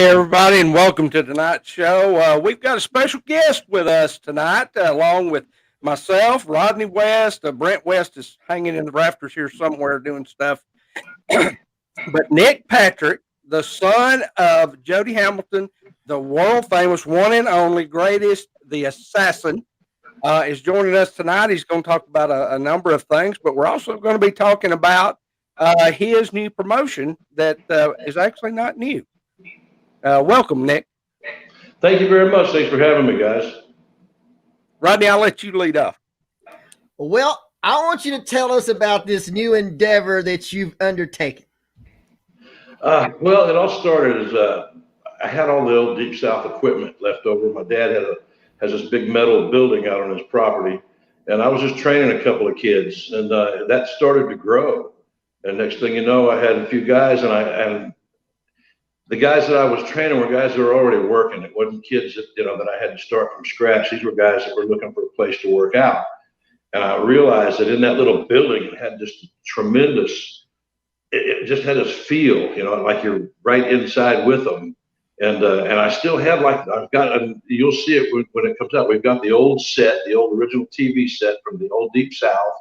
Hey, everybody, and welcome to tonight's show. We've got a special guest with us tonight, along with myself, Rodney West. Brent West is hanging in the rafters here somewhere doing stuff. But Nick Patrick, the son of Jody Hamilton, the world famous one and only greatest, the assassin, is joining us tonight. He's going to talk about a number of things, but we're also going to be talking about his new promotion that is actually not new. Welcome, Nick. Thank you very much. Thanks for having me, guys. Rodney, I'll let you lead off. Well, I want you to tell us about this new endeavor that you've undertaken. Well, it all started as I had all the old Deep South equipment left over. My dad has this big metal building out on his property, and I was just training a couple of kids, and that started to grow. And next thing you know, I had a few guys, and the guys that I was training were guys that were already working. It wasn't kids that that I had to start from scratch. These were guys that were looking for a place to work out. And I realized that in that little building, it had just tremendous. It just had this feel, like you're right inside with them. And I still have I've got. You'll see it when it comes out. We've got the old set, the old original TV set from the old Deep South,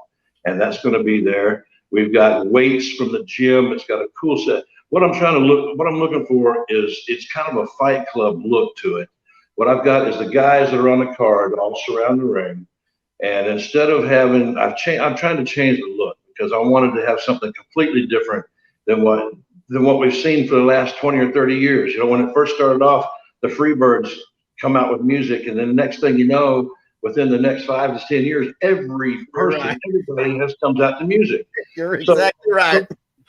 and that's going to be there. We've got weights from the gym. It's got a cool set. What I'm looking for is it's kind of a Fight Club look to it. What I've got is the guys that are on the card all surround the ring, and instead of having, I'm trying to change the look because I wanted to have something completely different than what we've seen for the last 20 or 30 years. When it first started off, the Freebirds come out with music, and then the next thing you know, within the next 5 to 10 years, everybody comes out to music. You're exactly right.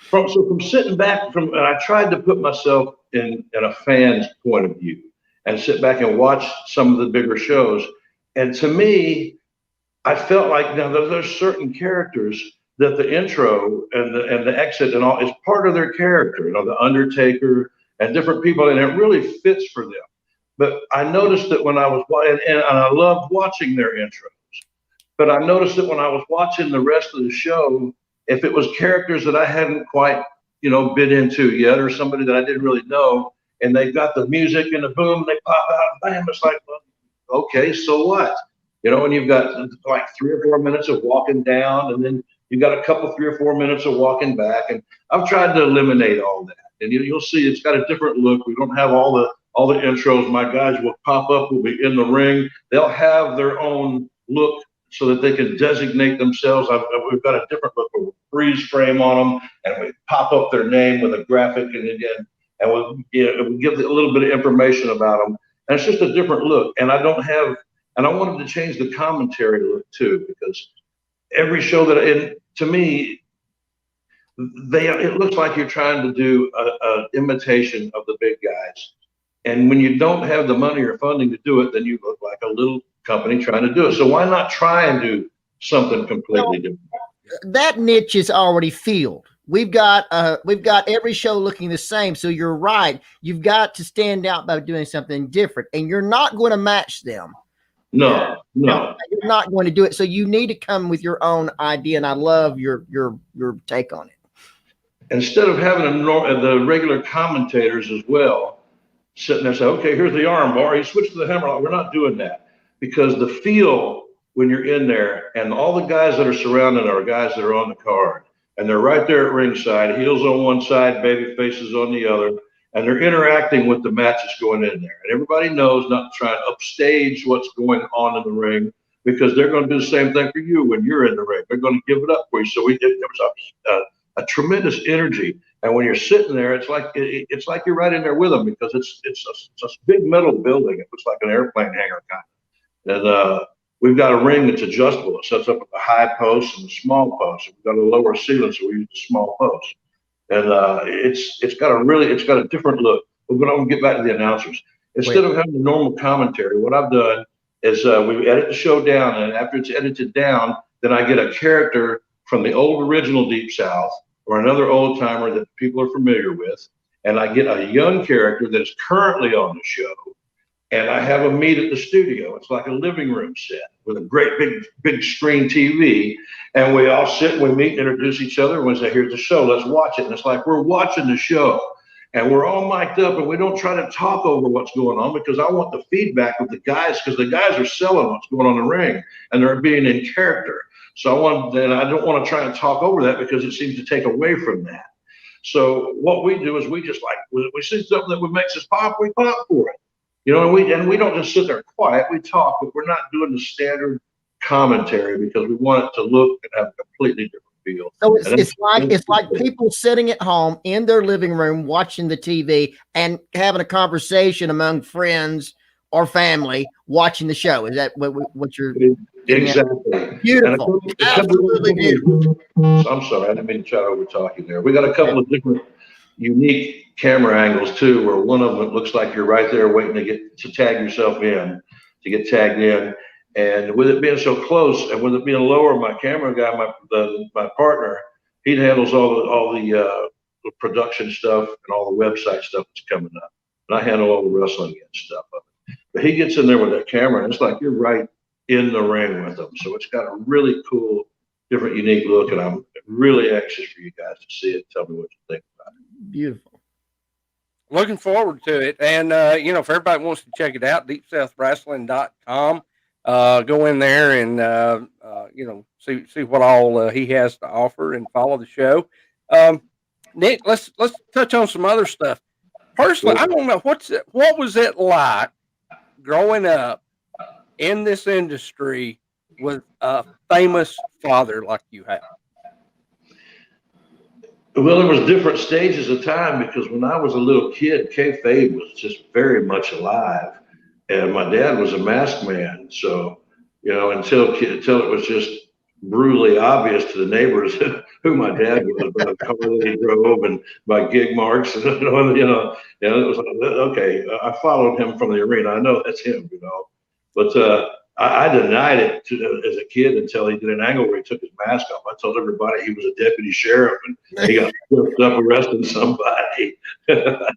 From sitting back and I tried to put myself in a fan's point of view and sit back and watch some of the bigger shows. And to me, I felt like now there's certain characters that the intro and the exit and all is part of their character, the Undertaker and different people, and it really fits for them. But I noticed that when I was and I loved watching their intros, but I noticed that when I was watching the rest of the show, if it was characters that I hadn't quite, bit into yet, or somebody that I didn't really know, and they got the music and the boom, they pop out, bam, it's like, well, okay, so what? And you've got like 3 or 4 minutes of walking down, and then you got a couple 3 or 4 minutes of walking back, and I've tried to eliminate all that. And you'll see it's got a different look. We don't have all the intros. My guys will pop up, will be in the ring. They'll have their own look, so that they can designate themselves. We've got a different look with a freeze frame on them, and we pop up their name with a graphic, and we'll give a little bit of information about them. And it's just a different look. And I wanted to change the commentary look too, because every show to me, it looks like you're trying to do an imitation of the big guys. And when you don't have the money or funding to do it, then you look like a little company trying to do it. So why not try and do something completely different? That niche is already filled. We've got every show looking the same. So you're right. You've got to stand out by doing something different, and you're not going to match them. No, you're not going to do it. So you need to come with your own idea, and I love your take on it. Instead of having the regular commentators as well sitting there and say, okay, here's the arm bar, he switched to the hammerlock. We're not doing that, because the feel when you're in there, and all the guys that are surrounding are guys that are on the card, and they're right there at ringside, heels on one side, baby faces on the other, and they're interacting with the match that's going in there. And everybody knows not to try and upstage what's going on in the ring, because they're going to do the same thing for you when you're in the ring. They're going to give it up for you. So there was a tremendous energy. And when you're sitting there, it's like you're right in there with them, because it's a big metal building. It looks like an airplane hangar kind of. And we've got a ring that's adjustable. It sets up at the high post and the small post. We've got a lower ceiling, so we use the small post. And it's got a different look. But I'm going to get back to the announcers. Instead of having the normal commentary, what I've done is we edit the show down, and after it's edited down, then I get a character from the old original Deep South, or another old timer that people are familiar with, and I get a young character that is currently on the show, and I have them meet at the studio. It's like a living room set with a great big screen TV, and we all sit and we meet and introduce each other, and we say, here's the show, let's watch it. And it's like we're watching the show. and we're all mic'd up, and we don't try to talk over what's going on because I want the feedback of the guys, because the guys are selling what's going on in the ring and they're being in character. So I don't want to try and talk over that because it seems to take away from that. So what we do is we just we see something that makes us pop, we pop for it. You know, and we don't just sit there quiet, we talk, but we're not doing the standard commentary because we want it to look and have a completely different feel. So it's like people sitting at home in their living room watching the TV and having a conversation among friends or family watching the show. Is that what you're exactly? Beautiful. Absolutely beautiful. I'm sorry, I didn't mean to try to over talk you there. We got a couple of different unique camera angles too, where one of them it looks like you're right there waiting to tag yourself in, to get tagged in. And with it being so close, and with it being lower, my camera guy, my partner, he handles all the production stuff and all the website stuff that's coming up, and I handle all the wrestling and stuff of it. But he gets in there with that camera, and it's like you're right in the ring with him. So it's got a really cool, different, unique look, and I'm really anxious for you guys to see it. Tell me what you think about it. Beautiful. Looking forward to it. And, you know, if everybody wants to check it out, deepsouthwrestling.com. Go in there and you know, see what all he has to offer and follow the show. Nick, let's touch on some other stuff. Personally, I don't know what was it like growing up in this industry with a famous father like you have? Well, there was different stages of time because when I was a little kid, kayfabe was just very much alive. And my dad was a masked man, so you know, until it was just brutally obvious to the neighbors who my dad was by the car that he drove and by gig marks, and it was like, okay. I followed him from the arena. I know that's him, you know, but I denied it as a kid until he did an angle where he took his mask off. I told everybody he was a deputy sheriff and he got up arresting somebody. But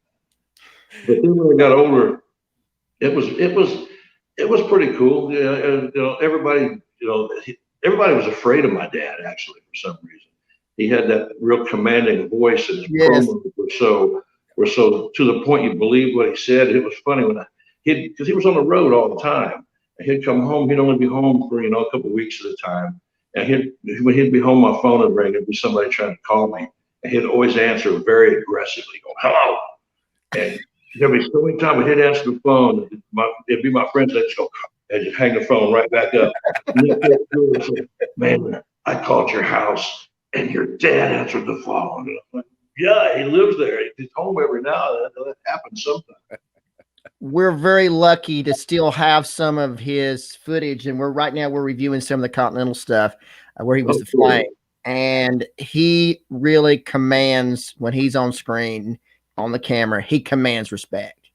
then when I got older, it was pretty cool. You know, everybody was afraid of my dad actually for some reason. He had that real commanding voice, and his promos were so to the point you believed what he said. It was funny because he was on the road all the time. And he'd come home. He'd only be home for a couple of weeks at a time. And when he'd be home, my phone would ring. It'd be somebody trying to call me, and he'd always answer very aggressively, go "Hello," and there'd be so many times he'd answer the phone. It'd be my friends that just go and just hang the phone right back up. And say, "Man, I called your house and your dad answered the phone." And I'm like, "Yeah, he lives there. He's home every now and then. That happens sometimes." We're very lucky to still have some of his footage, and we're reviewing some of the Continental stuff where he was the Flame, and he really commands when he's on screen. On the camera, he commands respect.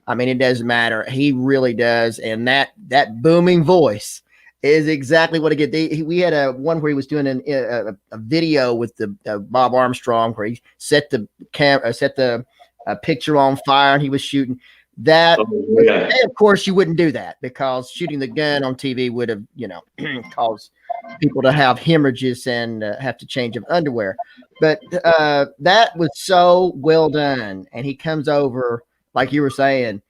I mean, it doesn't matter. He really does. And that booming voice is exactly what it gets. We had one where he was doing a video with the Bob Armstrong where he set the picture on fire and he was shooting that. And of course, you wouldn't do that because shooting the gun on TV would have, caused people to have hemorrhages and have to change of underwear. But that was so well done. And he comes over, like you were saying,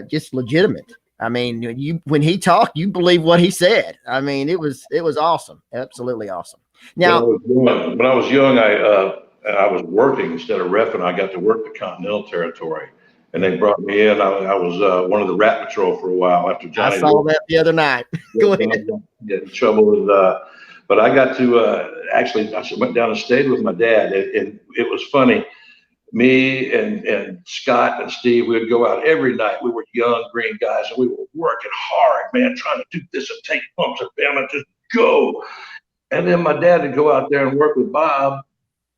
just legitimate. I mean, when he talked, you believe what he said. I mean, it was awesome. Absolutely awesome. Now, when I was young, I was working instead of reffing. I got to work the Continental territory. And they brought me in. I was one of the Rat Patrol for a while after Johnny. I saw that the other night. Go ahead. Get in trouble with, but I got to actually. I went down and stayed with my dad, and it was funny. Me and Scott and Steve, we would go out every night. We were young green guys, and we were working hard, man, trying to do this and take pumps and bam and just go. And then my dad would go out there and work with Bob.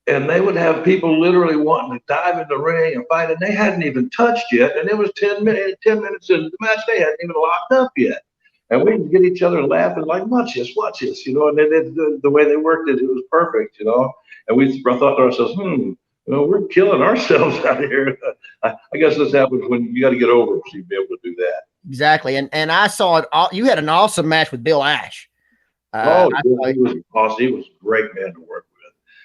And they would have people literally wanting to dive in the ring and fight, and they hadn't even touched yet. And it was 10 minutes into the match, they hadn't even locked up yet. And we'd get each other laughing like, watch this, And then the way they worked it was perfect, And we thought to ourselves, we're killing ourselves out here. I guess this happens when you got to get over it so you'd be able to do that. Exactly. And I saw it. You had an awesome match with Bill Ash. He was awesome. He was a great man to work with.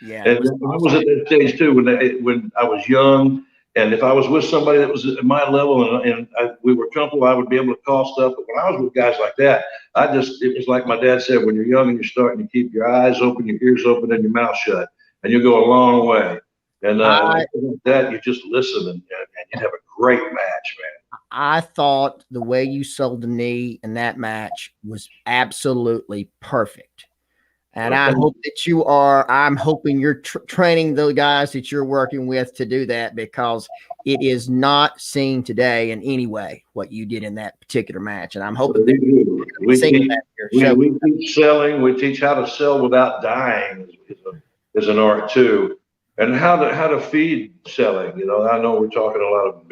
Yeah, and I was at that stage too when I was young And if I was with somebody that was at my level we were comfortable, I would be able to call stuff. But when I was with guys like that, it was like my dad said, when you're young and you're starting to keep your eyes open, your ears open, and your mouth shut, and you go a long way. And that you just listen and you have a great match, man. I thought the way you sold the knee in that match was absolutely perfect. And I hope that I'm hoping you're training the guys that you're working with to do that, because it is not seen today in any way what you did in that particular match. And I'm hoping we teach selling. We teach how to sell without dying is an art too. And how to feed selling. I know we're talking a lot of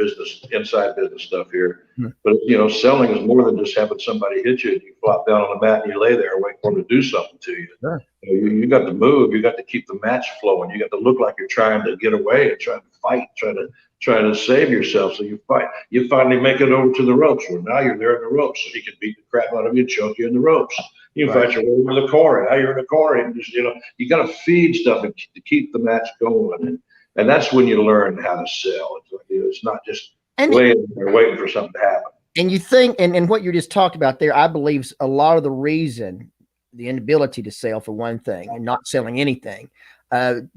inside business stuff here, but selling is more than just having somebody hit you and you flop down on the mat and you lay there waiting for them to do something to you. Sure. You got to move. You got to keep the match flowing. You got to look like you're trying to get away and trying to fight, trying to save yourself. So you fight. You finally make it over to the ropes. Well, now you're there in the ropes, so he can beat the crap out of you and choke you in the ropes. You fight your way over the corner. Now you're in the corner, and just you got to feed stuff to keep the match going, and that's when you learn how to sell. It's not just laying there waiting for something to happen. And you think, and what you just talked about there, I believe a lot of the reason, the inability to sell for one thing, and not selling anything,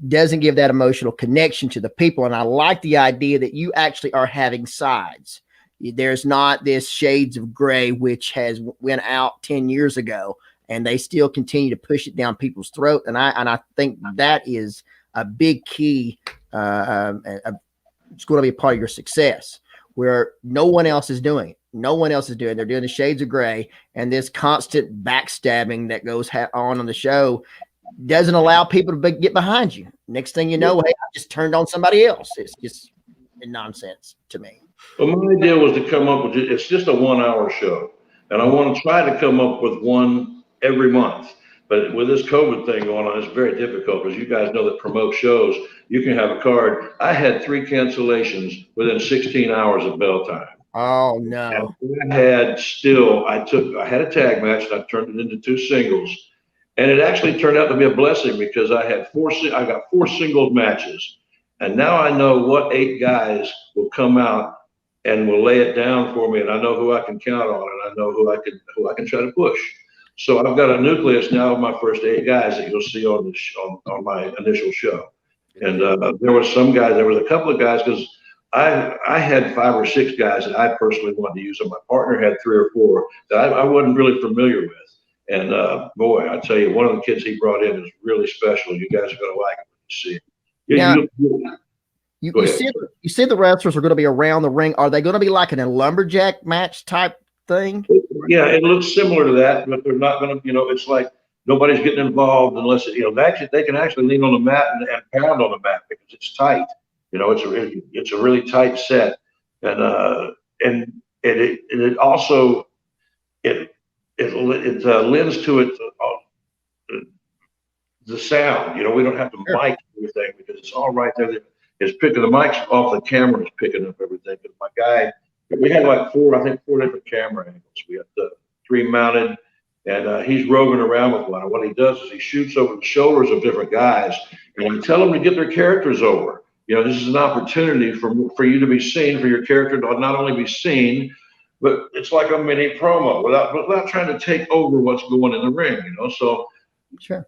doesn't give that emotional connection to the people. And I like the idea that you actually are having sides. There's not this shades of gray, which has went out 10 years ago, and they still continue to push it down people's throat. And I think that is a big key. It's going to be a part of your success, where no one else is doing it. No one else is doing it. They're doing the shades of gray, and this constant backstabbing that goes on the show doesn't allow people to get behind you. Next thing you know, hey, I just turned on somebody else. It's just nonsense to me. Well, my idea was to come up with it's just a 1-hour show, and I want to try to come up with one every month. But with this COVID thing going on, it's very difficult, because you guys know that promote shows, you can have a card. I had 3 cancellations within 16 hours of bell time. Oh no! And I had a tag match, and I turned it into 2 singles, and it actually turned out to be a blessing, because I got 4 singles matches, and now I know what 8 guys will come out and will lay it down for me, and I know who I can count on, and I know who I can try to push. So I've got a nucleus now of my first 8 guys that you'll see on my initial show. And there was a couple of guys, because I had 5 or 6 guys that I personally wanted to use, and my partner had 3 or 4 that I wasn't really familiar with. And boy, I tell you, one of the kids he brought in is really special. You guys are going to like it when you see it. You said the wrestlers are going to be around the ring. Are they going to be like in a lumberjack match type thing? Yeah, it looks similar to that, but they're not going to, it's like nobody's getting involved unless, they can actually lean on the mat and pound on the mat, because it's tight. It's a really tight set. And it also, it lends to it the sound. We don't have to mic everything, because it's all right there. It's picking the mics off the camera, it's picking up everything. But my guy, we had like 4 different camera angles. We had 3 mounted, and he's roving around with one. And what he does is he shoots over the shoulders of different guys, and we tell them to get their characters over. This is an opportunity for you to be seen, for your character to not only be seen, but it's like a mini promo without trying to take over what's going in the ring. So sure.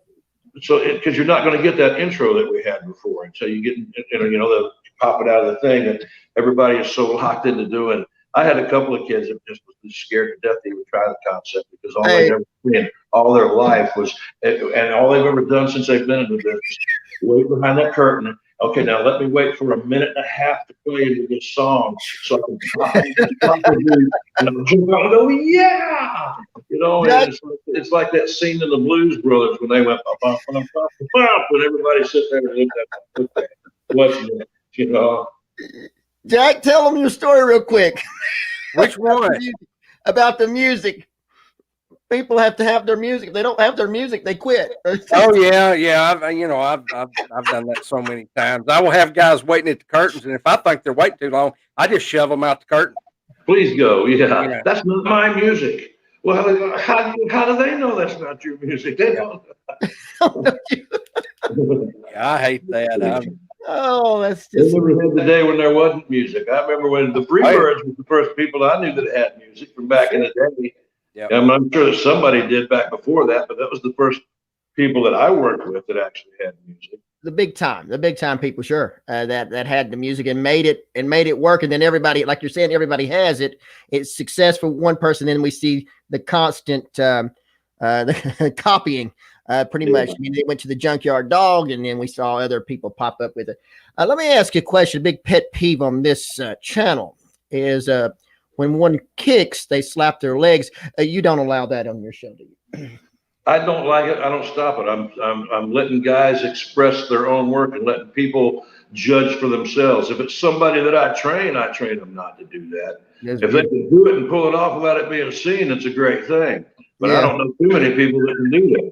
So because you're not going to get that intro that we had before until you get the pop it out of the thing, and everybody is so locked into doing. I had a couple of kids that just was scared to death to even try the concept, because all they've ever seen all their life was, and all they've ever done since they've been in the business, wait behind that curtain. Okay, now let me wait for 1.5 minutes to play into this song so I can jump out and go, yeah! It's like that scene in the Blues Brothers when they went bump, bump, bump, bump, and everybody sits there and looked at what's it, Jack, tell them your story real quick. Which one? About the music. People have to have their music. If they don't have their music, they quit. Oh yeah. I've done that so many times. I will have guys waiting at the curtains, and if I think they're waiting too long, I just shove them out the curtain. Please go. Yeah. That's not my music. Well, how do they know that's not your music? They don't. Yeah, I hate that. Oh, that's They just never had the day when there wasn't music. I remember when the Freebirds was the first people I knew that had music from back in the day. Yep. And I'm sure that somebody did back before that, but that was the first people that I worked with that actually had music. the big time people, sure, that had the music and made it work. And then everybody, like you're saying, everybody has it. It's success for one person. Then we see the constant the copying. Pretty much. I mean, they went to the Junkyard Dog, and then we saw other people pop up with it. Let me ask you a question. A big pet peeve on this channel is when one kicks, they slap their legs. You don't allow that on your show, do you? I don't like it. I don't stop it. I'm letting guys express their own work and letting people judge for themselves. If it's somebody that I train them not to do that. Yes, If they can do it and pull it off without it being seen, it's a great thing. But I don't know too many people that can do that.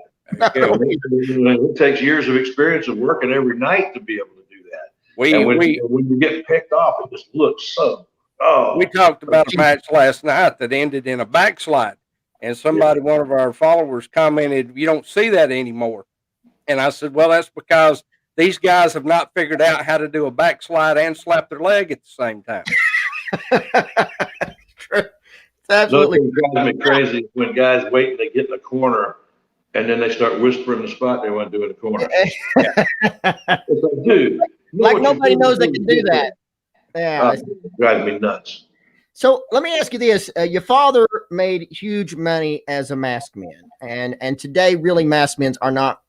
It takes years of experience of working every night to be able to do that. When you get picked off, it just looks so. Oh, we talked about a match last night that ended in a backslide, and somebody, one of our followers, commented, "You don't see that anymore." And I said, "Well, that's because these guys have not figured out how to do a backslide and slap their leg at the same time." It's absolutely what drives me crazy is when guys wait and they get in the corner. And then they start whispering the spot they want to do in the corner. It's like, dude, like nobody knows they can do that. Yeah, it drives me nuts. So let me ask you this: your father made huge money as a masked man, and today, really, masked men are not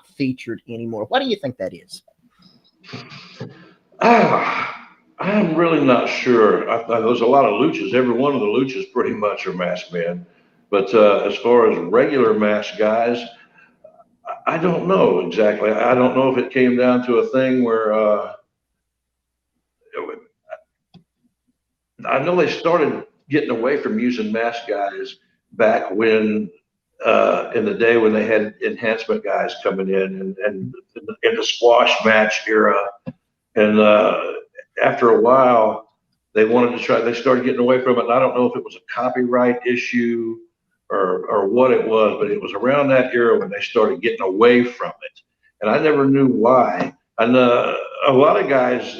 featured anymore. Why do you think that is? I'm really not sure. There's a lot of luchas. Every one of the luchas pretty much are masked men. But as far as regular masked guys, I don't know exactly. I don't know if it came down to a thing where I know they started getting away from using masked guys back when in the day when they had enhancement guys coming in and in the squash match era. And after a while, they started getting away from it. And I don't know if it was a copyright issue or what it was, but it was around that era when they started getting away from it. And I never knew why. And a lot of guys,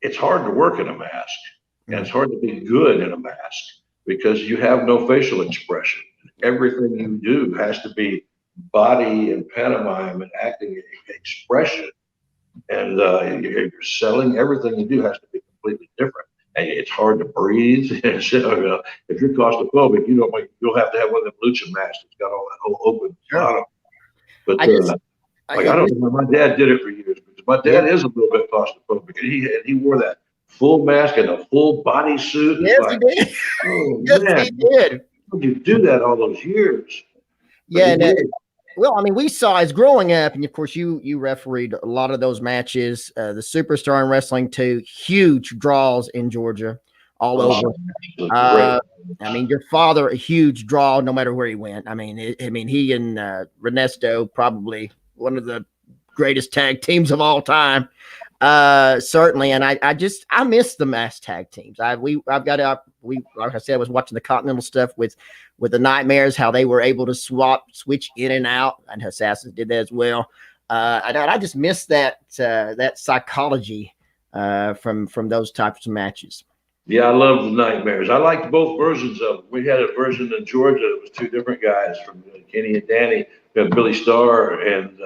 it's hard to work in a mask, and it's hard to be good in a mask because you have no facial expression. Everything you do has to be body and pantomime and acting expression. And you're selling, everything you do has to be completely different. And it's hard to breathe. If you're claustrophobic, you'll have to have one of them lucha masks that's got all that whole open bottom. But I don't know. My dad did it for years because my dad is a little bit claustrophobic, and he wore that full mask and a full body suit. Yes, he did. Oh, yes, man. he did. How did you do that all those years? Yeah. Well, I mean, we saw as growing up, and of course, you refereed a lot of those matches. The Superstar in Wrestling 2, huge draws in Georgia, all over. I mean, your father, a huge draw, no matter where he went. I mean, he and Renesto, probably one of the greatest tag teams of all time, certainly. And I miss the mass tag teams. Like I said, I was watching the Continental stuff with the Nightmares, how they were able to switch in and out, and Assassins did that as well. I just miss that psychology from those types of matches. Yeah, I love the Nightmares. I liked both versions of them. We had a version in Georgia that was two different guys from Kenny and Danny. We had Billy Starr and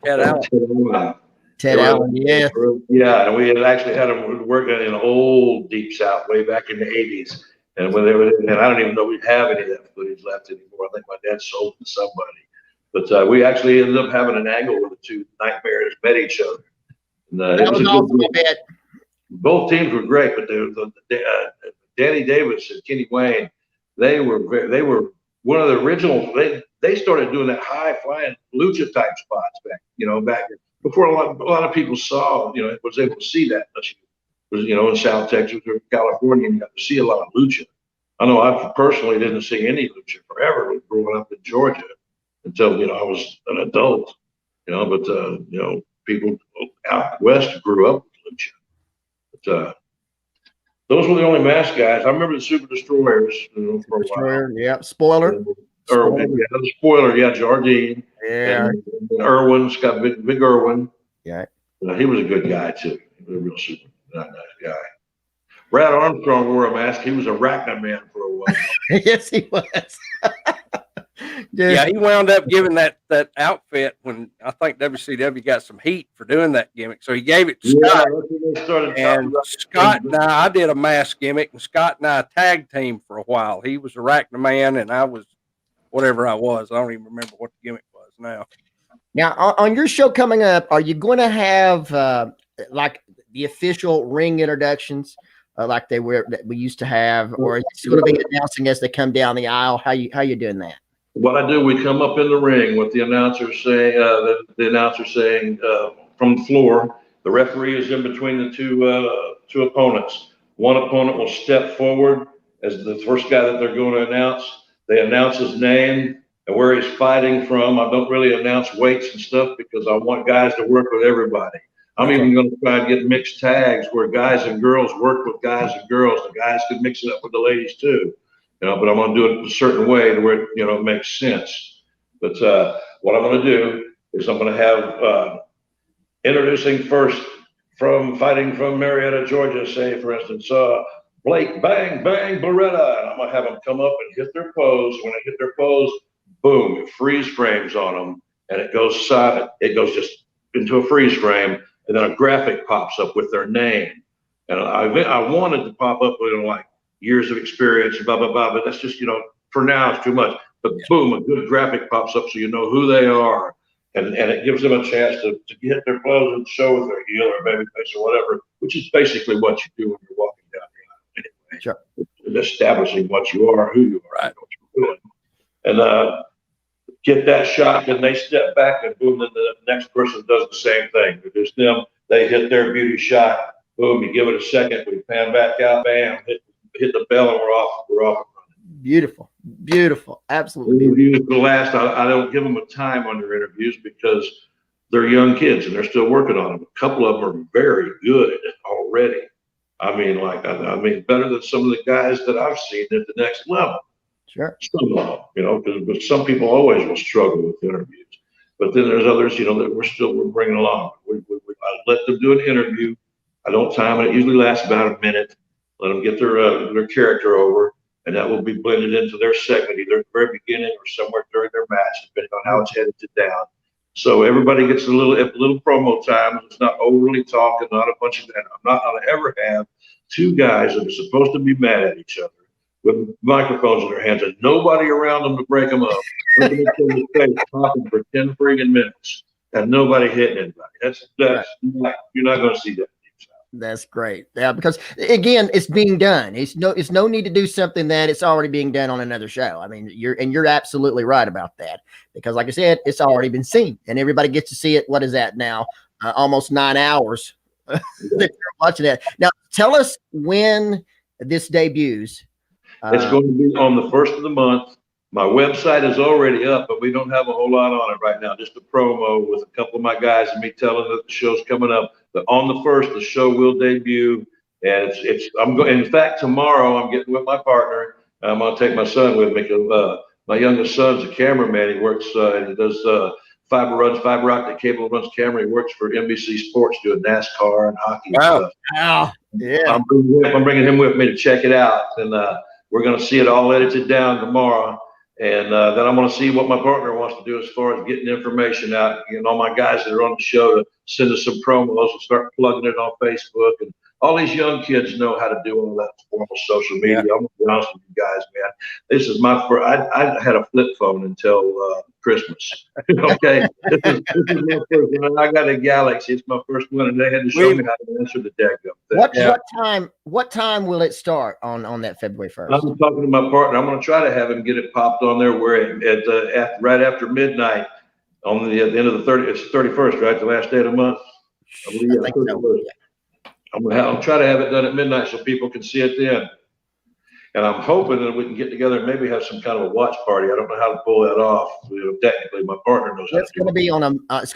Ted Allen. Ted Allen, yeah. Yeah, and we had actually had them working in old Deep South way back in the 80s. And when they were, and I don't even know we have any of that footage left anymore. I think my dad sold it to somebody. But we actually ended up having an angle where the two Nightmares met each other. And, that was awesome, I bet. Both teams were great, but Danny Davis and Kenny Wayne, they were one of the original. They started doing that high flying lucha type spots back before a lot of people saw was able to see that. Was in South Texas or California, you got to see a lot of lucha. I know I personally didn't see any lucha forever growing up in Georgia until I was an adult. But people out west grew up with lucha. But those were the only masked guys. I remember the Super Destroyers for a while. Yeah, spoiler. Spoiler, yeah, Jardine. Yeah. And Irwin's got Big Irwin. Yeah. He was a good guy too. He was a real super nice guy. Brad Armstrong wore a mask. He was a Arachna man for a while. Yes, he was. Yeah, he wound up giving that outfit when I think WCW got some heat for doing that gimmick. So he gave it to Scott. That's when they started And Scott and I did a mask gimmick, and Scott and I tag teamed for a while. He was Arachna Man, and I was whatever I was. I don't even remember what the gimmick was now. Now, on your show coming up, are you going to have like the official ring introductions like that we used to have, or is it going to be announcing as they come down the aisle? How you doing that? What I do, we come up in the ring with the announcer saying, from the floor, the referee is in between the two opponents. One opponent will step forward as the first guy that they're going to announce. They announce his name and where he's fighting from. I don't really announce weights and stuff because I want guys to work with everybody. I'm even going to try and get mixed tags where guys and girls work with guys and girls. The guys can mix it up with the ladies too. But I'm going to do it a certain way to where it makes sense. But what I'm going to do is I'm going to have introducing first from fighting from Marietta, Georgia, say for instance, Blake Bang Bang Beretta, and I'm going to have them come up and hit their pose. When they hit their pose, boom, it freeze frames on them, and it goes silent. It goes just into a freeze frame, and then a graphic pops up with their name. And I wanted to pop up with like years of experience, blah, blah, blah. But that's just, for now it's too much. But boom, a good graphic pops up so you know who they are. And it gives them a chance to hit their clothes and show with their heel or babyface or whatever, which is basically what you do when you're walking down the aisle anyway. Sure. It's establishing what you are, who you are, right. What you're doing. And get that shot, then they step back and boom, then the next person does the same thing. It's them, they hit their beauty shot, boom, you give it a second, we pan back out, bam, hit the bell, and we're off and running. Beautiful, absolutely beautiful. The last, I don't give them a time on their interviews because they're young kids and they're still working on them. A couple of them are very good already. I mean, better than some of the guys that I've seen at the next level. Sure. Some of them, because some people always will struggle with interviews. But then there's others, that we're bringing along. I let them do an interview. I don't time it. It usually lasts about a minute. Let them get their character over, and that will be blended into their segment, either at the very beginning or somewhere during their match, depending on how it's edited down. So everybody gets a little promo time. It's not overly talking, not a bunch of that. I'm not going to ever have two guys that are supposed to be mad at each other with microphones in their hands and nobody around them to break them up. Looking at each other's face, talking for 10 friggin' minutes and nobody hitting anybody. That's right. You're not going to see that. That's great. Yeah, because again, it's being done. It's no need to do something that it's already being done on another show. I mean, you're absolutely right about that, because like I said, it's already been seen and everybody gets to see it. What is that now? Almost 9 hours that you're watching that. Now, tell us when this debuts. It's going to be on the 1st of the month. My website is already up, but we don't have a whole lot on it right now. Just a promo with a couple of my guys and me telling that the show's coming up. But on the 1st, the show will debut. And I'm going. In fact, tomorrow I'm getting with my partner. I'm going to take my son with me because my youngest son's a cameraman. He works and he does fiber optic cable, runs camera. He works for NBC Sports doing NASCAR and hockey. Wow. And stuff. Wow. Yeah. I'm bringing him with me to check it out, and we're going to see it all edited down tomorrow. And then I'm going to see what my partner wants to do as far as getting information out, getting all my guys that are on the show to send us some promos and start plugging it on Facebook. And all these young kids know how to do all that formal social media. I'm going to be honest with you guys, man. This is my first. I had a flip phone until Christmas. Okay, this is my first one. I got a Galaxy. It's my first one, and they had to show me how to answer the deck up. What time will it start on that February 1st? I'm talking to my partner. I'm going to try to have him get it popped on there where right after midnight on the end of the 30th. It's 31st, right? The last day of the month. I think so. I'm going to try to have it done at midnight so people can see it then. And I'm hoping that we can get together and maybe have some kind of a watch party. I don't know how to pull that off. Technically, my partner knows how to do it. It's going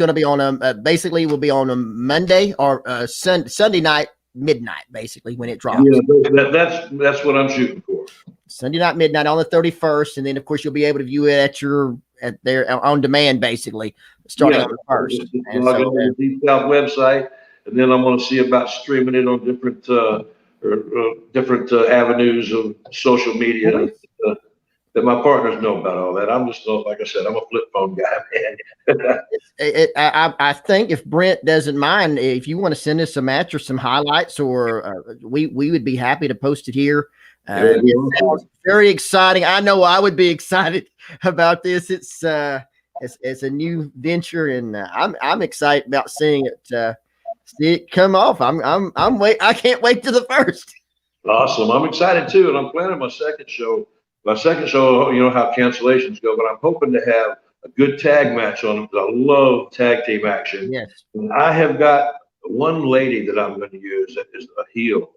to be on a basically will be on a Monday or Sunday night midnight, basically when it drops. Yeah, that's what I'm shooting for. Sunday night midnight on the 31st, and then of course you'll be able to view it at their on demand, basically starting on the 1st. Just And log so, on to the Deep South website, and then I'm going to see about streaming it on different different avenues of social media. That my partners know about all that. I'm just, like I said, I'm a flip phone guy, man. I think if Brent doesn't mind, if you want to send us a match or some highlights, or we would be happy to post it here. It sounds very exciting. I know I would be excited about this. It's a new venture, and I'm excited about seeing it come off. I can't wait to the first. Awesome. I'm excited too, and I'm planning my second show. My second show, you know how cancellations go, but I'm hoping to have a good tag match on it. I love tag team action. Yes. And I have got one lady that I'm going to use that is a heel,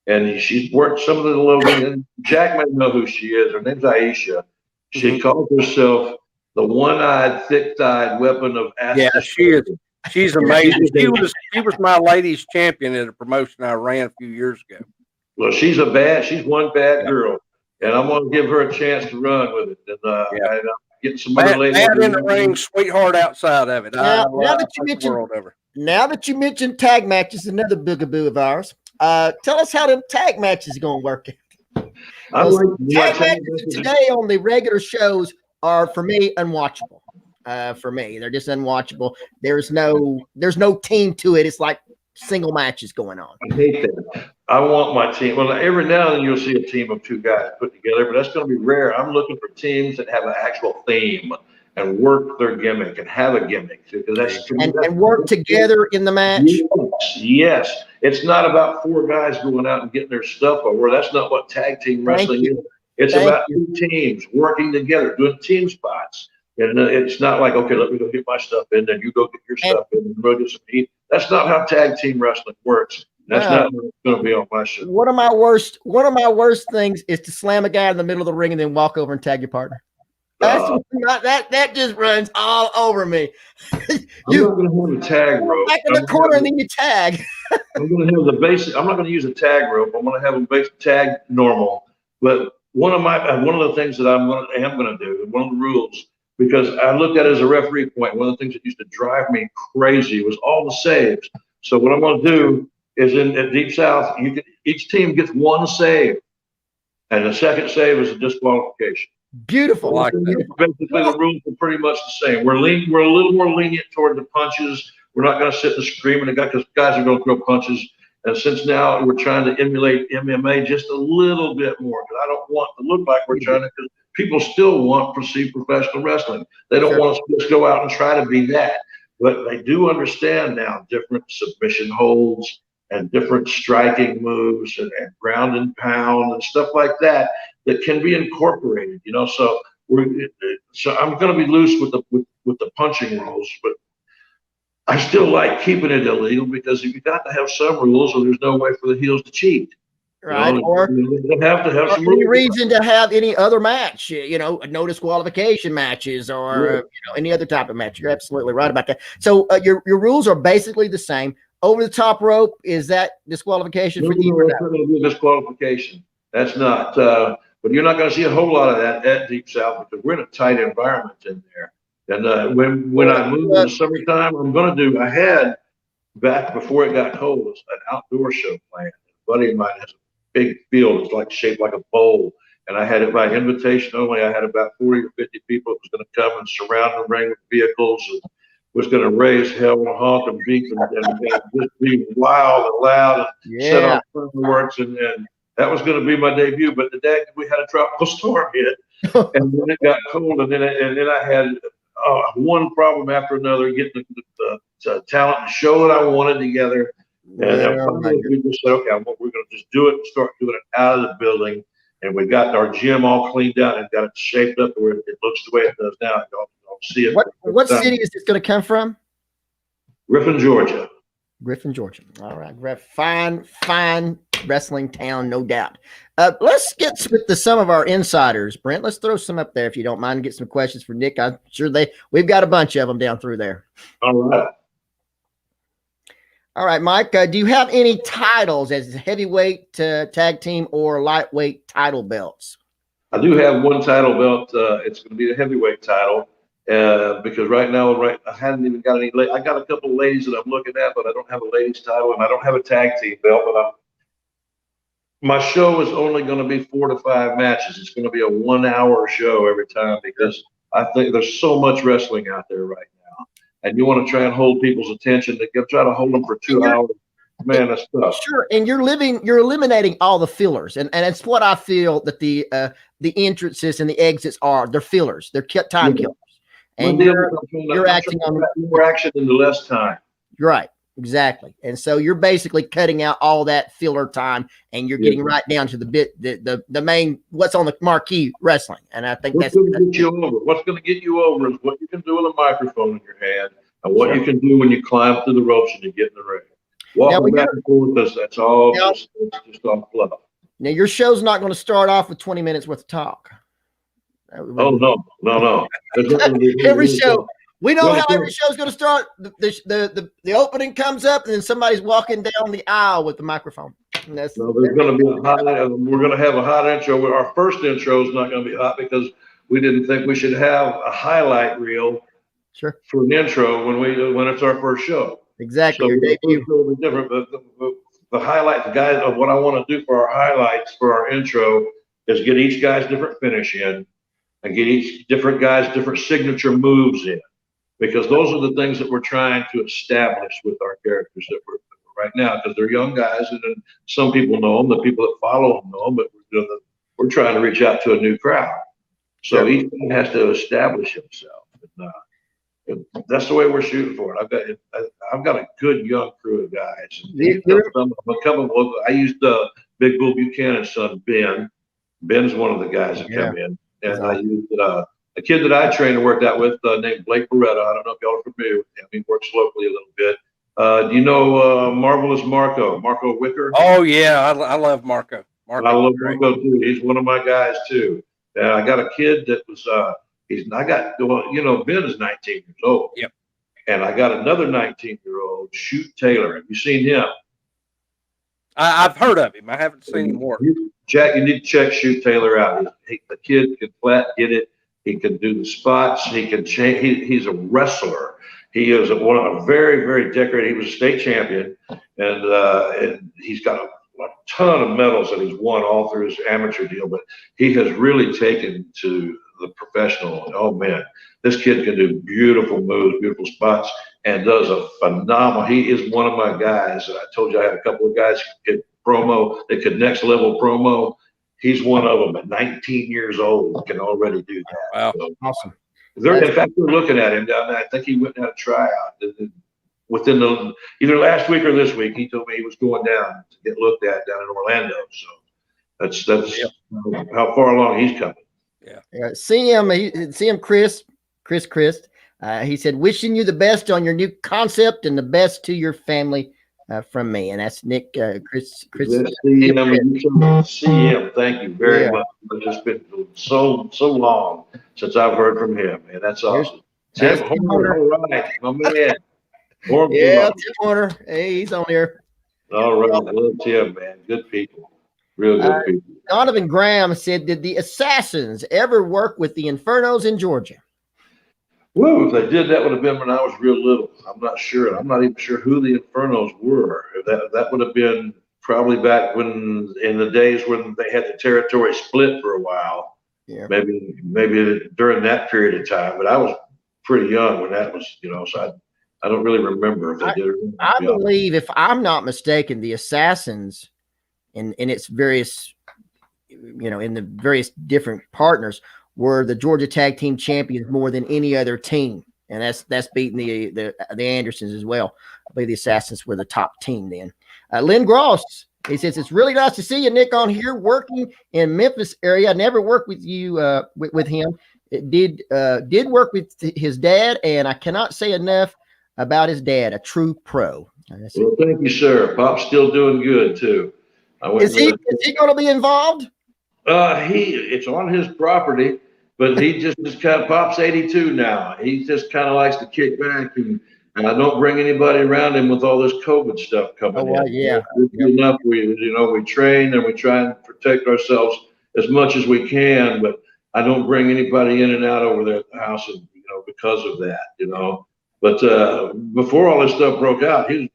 and she's worked some of the Logan, and Jack may know who she is. Her name's Aisha. She calls herself the one-eyed, thick-thighed weapon of Yeah, she is. She's amazing. She was my ladies champion at a promotion I ran a few years ago. Well, she's one bad girl, and I'm going to give her a chance to run with it. And and get some other ladies. Bad in the ring, sweetheart outside of it. Now that you mentioned tag matches, another bugaboo of ours. Tell us how them tag matches are going to work. Tag matches today on the regular shows are, for me, unwatchable. For me, they're just unwatchable. There's no team to it. It's like single matches going on. I hate that. I want my team. Well, every now and then you'll see a team of two guys put together, but that's going to be rare. I'm looking for teams that have an actual theme and work their gimmick and have a gimmick, because and work together in the match. Yes. It's not about four guys going out and getting their stuff over. That's not what tag team wrestling is. It's about two teams working together, doing team spots. And it's not like, okay, let me go get my stuff in, then you go get your stuff in, and go get some heat. That's not how tag team wrestling works. That's not what's going to be on my show. One of my worst things is to slam a guy in the middle of the ring and then walk over and tag your partner. That just runs all over me. I'm not going to have a tag rope. Back in the corner and then you tag. I'm going to have the basic. I'm not going to use a tag rope. I'm going to have a basic tag normal. But one of the things that I am going to do, one of the rules, because I looked at it as a referee point, one of the things that used to drive me crazy was all the saves. So what I'm going to do is at Deep South, each team gets one save, and the second save is a disqualification. Beautiful. Basically, the rules are pretty much the same. We're a little more lenient toward the punches. We're not going to sit and scream because guys are going to throw punches. And since now we're trying to emulate MMA just a little bit more, because I don't want to look like we're trying to. Because people still want perceived professional wrestling. They don't want us to just go out and try to be that. But they do understand now different submission holds and different striking moves and ground and pound and stuff like that can be incorporated, you know. So I'm going to be loose with the punching rules, but I still like keeping it illegal, because you got to have some rules, or there's no way for the heels to cheat. Right. You know, or they have to have some any reason to have any other match, you know, no disqualification matches or any other type of match. You're absolutely right about that. So your rules are basically the same. Over the top rope, is that disqualification for you? It's not going to be a disqualification. That's not. But you're not going to see a whole lot of that at Deep South, because we're in a tight environment in there. And when I move in the summertime, I had back before it got cold, an outdoor show planned. A buddy of mine has a big field. It's like shaped like a bowl. And I had it by invitation only. I had about 40 or 50 people that was going to come and surround the ring with vehicles, and was going to raise hell and honk and beat and just be wild and loud and set off fireworks. And that was going to be my debut. But the day we had a tropical storm hit, and then it got cold. And then I had one problem after another, getting the talent and show that I wanted together. And we just said, okay, we're going to just do it and start doing it out of the building. And we got our gym all cleaned out and got it shaped up where it looks the way it does now. Y'all see it. What city is this going to come from? Griffin, Georgia. Griffin, Georgia. All right. Fine wrestling town, no doubt. Let's get with some of our insiders, Brent. Let's throw some up there if you don't mind. Get some questions for Nick. I'm sure we've got a bunch of them down through there. All right, Mike. Do you have any titles as heavyweight, tag team, or lightweight title belts? I do have one title belt. It's going to be a heavyweight title because right now, I hadn't even got any. I got a couple of ladies that I'm looking at, but I don't have a ladies title, and I don't have a tag team belt. But my show is only going to be 4 to 5 matches. It's going to be a 1-hour show every time because I think there's so much wrestling out there right now, and you want to try and hold people's attention. To try to hold them for 2 hours. Man, that's tough. Sure, and you're eliminating all the fillers, and it's what I feel that the entrances and the exits are. They're fillers. They're time killers, and you're acting on more action in the less time. You're right, exactly, and so you're basically cutting out all that filler time, and you're getting right down to the main what's on the marquee wrestling, and I think that's going to get you over. What's going to get you over is what you can do with a microphone in your hand, and what you can do when you climb through the ropes and you get in the ring. Walking back and forth, that's all just on fluff. Now, your show's not going to start off with 20 minutes worth of talk. Oh, no. Every show. We know how every show's going to start. The opening comes up, and then somebody's walking down the aisle with the microphone. There's going to be a hot. We're going to have a hot intro. Our first intro is not going to be hot because we didn't think we should have a highlight reel for an intro when it's our first show. Exactly. So will be different, but the highlight, the guys of what I want to do for our highlights for our intro is get each guy's different finish in, and get each different guy's different signature moves in, because those are the things that we're trying to establish with our characters that we're right now, because they're young guys, and then some people know them, the people that follow them know them, but we're trying to reach out to a new crowd. So each one has to establish himself. And that's the way we're shooting for it. I've got a good young crew of guys. I used Big Bull Buchanan's son, Ben. Ben's one of the guys that come in. And I used a kid that I trained and worked out with named Blake Beretta. I don't know if y'all are familiar with him. He works locally a little bit. Do you know Marvelous Marco Wicker? Oh, yeah. I love Marco. I love Marco, too. He's one of my guys, too. And I got a kid that was Ben is 19 years old. Yep. And I got another 19-year-old, Shoot Taylor. Have you seen him? I've heard of him. I haven't seen him work. Jack, you need to check Shoot Taylor out. The kid can flat get it. He can do the spots. He can change. He's a wrestler. He is a very, very decorated. He was a state champion, and he's got a ton of medals that he's won all through his amateur deal. But he has really taken to the professional. Oh man, this kid can do beautiful moves, beautiful spots, and does a phenomenal. He is one of my guys. I told you I had a couple of guys who could promo. They could next level promo. He's one of them. At 19 years old, can already do that. Wow, so, awesome. In fact, we're looking at him down there. I think he went and had a tryout within either last week or this week. He told me he was going down to get looked at down in Orlando. So that's how far along he's coming. See him, Chris. He said, wishing you the best on your new concept and the best to your family from me. And that's Nick, Chris. See him. Thank you very much. It's been so long since I've heard from him, and that's awesome. Tim Horner, all right, my man. Tim Horner. Hey, he's on here. All right, I love Tim, man. Good people. Real good people. Donovan Graham said, did the Assassins ever work with the Infernos in Georgia? Well, if they did, that would have been when I was real little. I'm not sure. I'm not even sure who the Infernos were. That would have been probably back when, in the days when they had the territory split for a while. Yeah. Maybe during that period of time. But I was pretty young when that was, so I don't really remember if they did or not. I believe, if I'm not mistaken, the Assassins in its various, in the various different partners were the Georgia Tag Team Champions more than any other team, and that's beating the Andersons as well. I believe the Assassins were the top team then. Lynn Gross, he says, it's really nice to see you, Nick, on here working in Memphis area. I never worked with you with him. It did work with his dad, and I cannot say enough about his dad, a true pro. Well, thank you, sir. Pop's still doing good too. Is he going to be involved? It's on his property, but he just kind of, Pop's 82 now. He just kind of likes to kick back, and I don't bring anybody around him with all this COVID stuff coming in. Yeah. Enough. We train and we try and protect ourselves as much as we can, but I don't bring anybody in and out over there at the house, and because of that, But before all this stuff broke out, cause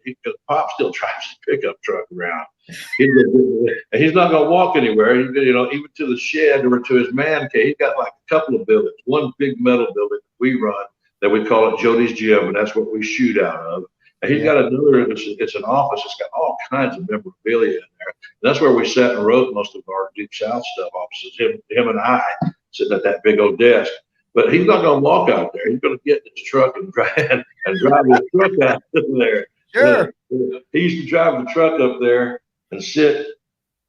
Pop still drives the pickup truck around. He's not gonna walk anywhere. Even to the shed or to his man cave. He's got like a couple of buildings. One big metal building we run that we call it Jody's Gym, and that's what we shoot out of. And he's got another. It's an office. It's got all kinds of memorabilia in there. And that's where we sat and wrote most of our Deep South stuff. Offices. Him and I sitting at that big old desk. But he's not going to walk out there. He's going to get in his truck and drive his truck out there. Sure. He used to drive the truck up there and sit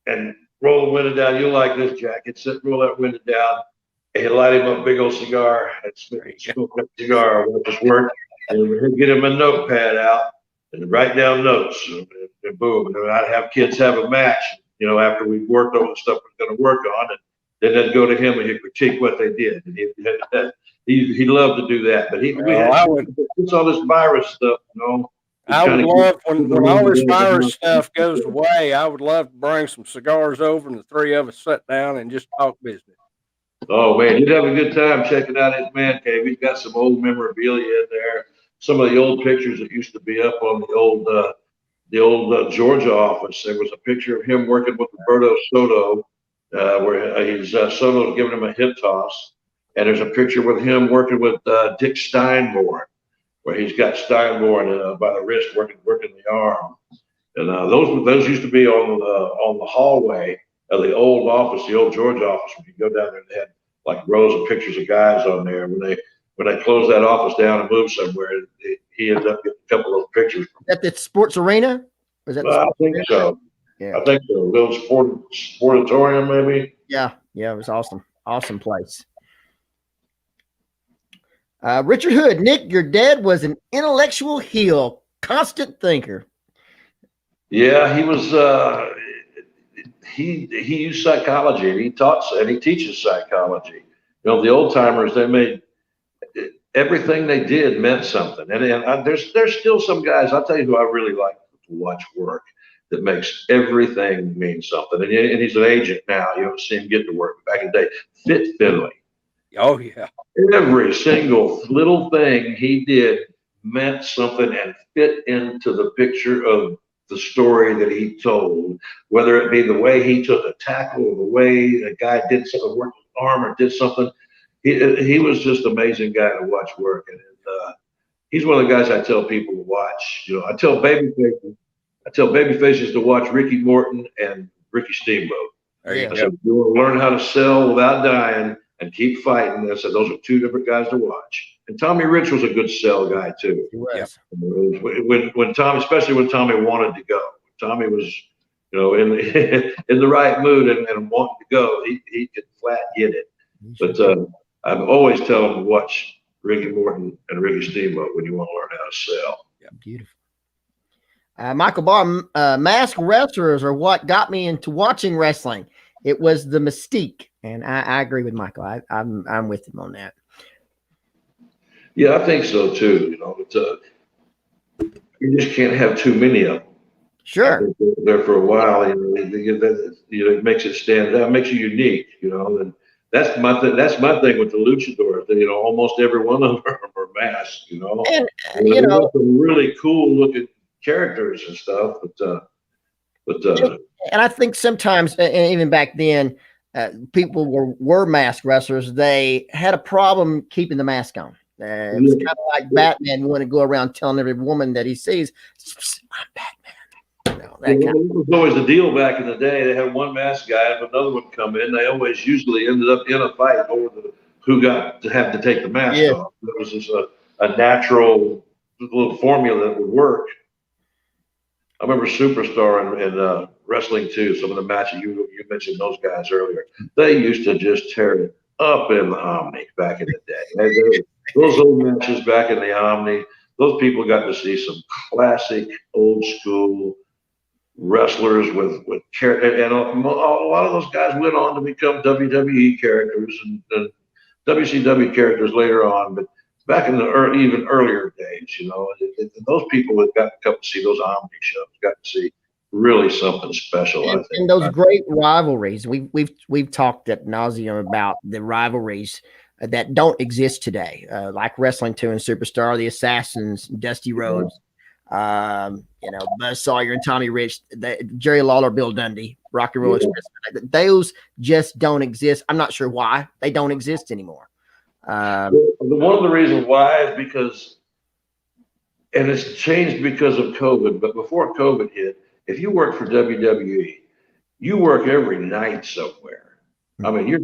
and roll the window down. You like this, Jack? He'd sit, roll that window down, and he'd light him up a big old cigar and smoke that cigar while his work. And he'd get him a notepad out and write down notes. And boom. And I'd have kids have a match, after we worked over the stuff we're going to work on. And then they'd go to him and he'd critique what they did. And he loved to do that. But it's all this virus stuff, I would love when all this virus stuff goes away. I would love to bring some cigars over and the three of us sit down and just talk business. Oh man, you'd have a good time checking out his man cave. He's got some old memorabilia in there. Some of the old pictures that used to be up on the old Georgia office. There was a picture of him working with Roberto Soto, where Soto's giving him a hip toss, and there's a picture with him working with Dick Steinborn, where he's got Steinborn by the wrist working the arm. And those used to be on the hallway of the old office, the old Georgia office. When you go down there, they had like rows of pictures of guys on there. When they closed that office down and moved somewhere, he ended up getting a couple of those pictures. Is that the sports arena? Was that I think so. Yeah. I think so. Little sportatorium, maybe. Yeah, it was awesome. Awesome place. Richard Hood, Nick, your dad was an intellectual heel, constant thinker. Yeah, he was. He used psychology, and he taught, and he teaches psychology. The old timers, they made everything they did meant something. And there's still some guys. I'll tell you who I really like to watch work that makes everything mean something. And he's an agent now. You don't see him get to work. Back in the day, Fit Finley. Oh yeah. Every single little thing he did meant something and fit into the picture of the story that he told, whether it be the way he took a tackle or the way a guy did something, worked his arm or did something. He was just an amazing guy to watch work. And he's one of the guys I tell people to watch. I tell babyfaces to watch Ricky Morton and Ricky Steamboat. There you I go. said, you want to learn how to sell without dying and keep fighting. I said, those are two different guys to watch. And Tommy Rich was a good sell guy too. He was. When Tommy, especially when Tommy wanted to go, Tommy was, in the right mood and wanting to go, he could flat get it. But I've always tell them to watch Ricky Morton and Ricky Steamboat when you want to learn how to sell. Yeah, beautiful. Michael Barr, masked wrestlers are what got me into watching wrestling. It was the mystique, and I agree with Michael. I'm with him on that. Yeah, I think so too. But you just can't have too many of them. Sure. There for a while, it makes it stand out, makes you unique. And that's my thing with the luchadors. Almost every one of them are masked. And some really cool looking characters and stuff. And I think sometimes, and even back then, people were masked wrestlers. They had a problem keeping the mask on. It was kind of like Batman wanting to go around telling every woman that he sees, "I'm Batman." It was always the deal back in the day. They had one masked guy, and if another one come in, they always usually ended up in a fight over who got to have to take the mask off. It was just a natural little formula that would work. I remember Superstar and wrestling too. Some of the matches you mentioned those guys earlier. They used to just tear it up in the Omni back in the day. Those old matches back in the Omni. Those people got to see some classic old school wrestlers with character, and a lot of those guys went on to become WWE characters and WCW characters later on. But back in the even earlier days, those people that got to come see those Omni shows, got to see really something special. I think. And those great rivalries, we've talked at nauseum about the rivalries that don't exist today, like Wrestling 2 and Superstar, the Assassins, Dusty Rhodes, Buzz Sawyer and Tommy Rich, Jerry Lawler, Bill Dundee, Rocky Roll Express. Those just don't exist. I'm not sure why they don't exist anymore. One of the reasons why is because, and it's changed because of COVID, but before COVID hit, if you work for WWE, you work every night somewhere. I mean, you're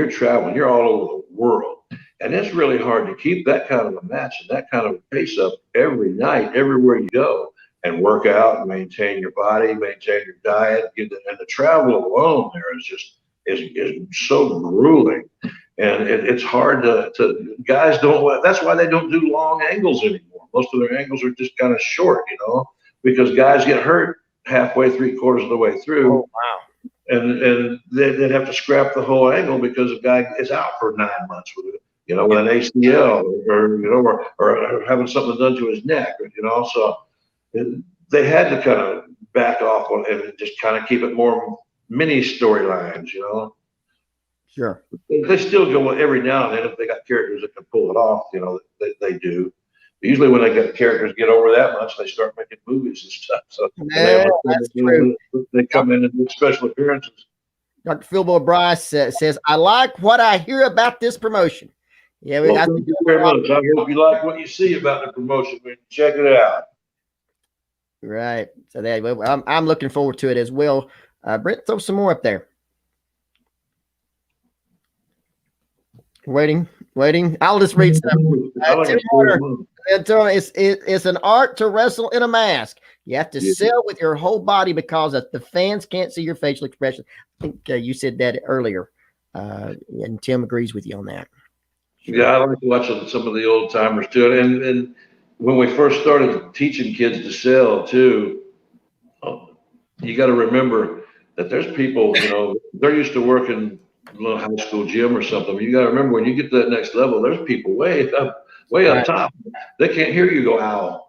traveling, you're all over the world. And it's really hard to keep that kind of a match and that kind of pace up every night, everywhere you go, and work out and maintain your body, maintain your diet. And the travel alone there is so grueling. And it's hard to guys that's why they don't do long angles anymore. Most of their angles are just kind of short, because guys get hurt halfway, 3/4 of the way through. Oh, wow. And they'd have to scrap the whole angle because a guy is out for 9 months with an ACL or having something done to his neck, so they had to kind of back off on and just kind of keep it more mini storylines, Sure. They still go every now and then if they got characters that can pull it off, they do. Usually when they get characters get over that much, they start making movies and stuff. So That's true. They come in and do special appearances. Dr. Philbo Bryce says, I like what I hear about this promotion. Yeah, thank you very much. I hope you like what you see about the promotion. Check it out. Right. So I'm looking forward to it as well. Brent, throw some more up there. Waiting. I'll just read some. Tim Warner, it's an art to wrestle in a mask. You have to sell with your whole body because the fans can't see your facial expression. I think you said that earlier, and Tim agrees with you on that. Yeah, I like watching some of the old timers too. And when we first started teaching kids to sell too, you got to remember that there's people, they're used to working a little high school gym or something. You got to remember when you get to that next level, there's people way up top. They can't hear you go, ow,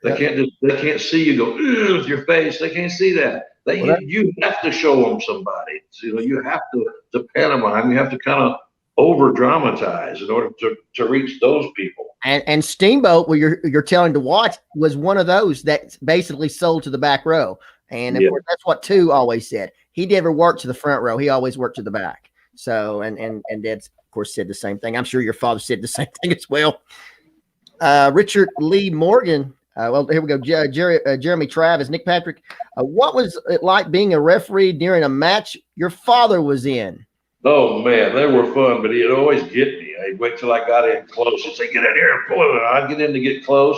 They can't see you go with your face. They can't see that. You have to show them somebody. You have to pantomime. You have to kind of over dramatize in order to reach those people. And Steamboat, where you're telling to watch, was one of those that basically sold to the back row. And of course, that's what Tu always said. He never worked to the front row. He always worked to the back. So, and Dad's, of course, said the same thing. I'm sure your father said the same thing as well. Richard Lee Morgan. Well, here we go. Jeremy Travis, Nick Patrick. What was it like being a referee during a match your father was in? Oh, man, they were fun, but he'd always get me. I'd wait till I got in close. He'd say, get in here and pull it. I'd get in to get close,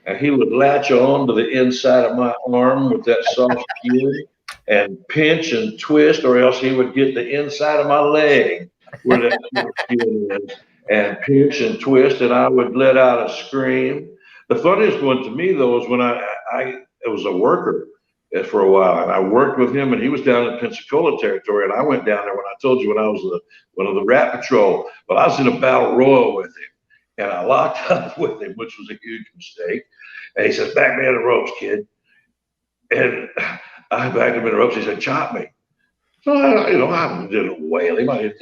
and he would latch on to the inside of my arm with that soft skin and pinch and twist, or else he would get the inside of my leg where that soft skin is and pinch and twist, and I would let out a scream. The funniest one to me, though, was when I was a worker for a while, and I worked with him, and he was down in Pensacola territory, and I went down there when I told you when I was one of the Rat Patrol. But I was in a battle royal with him, and I locked up with him, which was a huge mistake. And he says, back me in the ropes, kid. And I backed him in the ropes. He said, chop me. So I didn't wail him. I didn't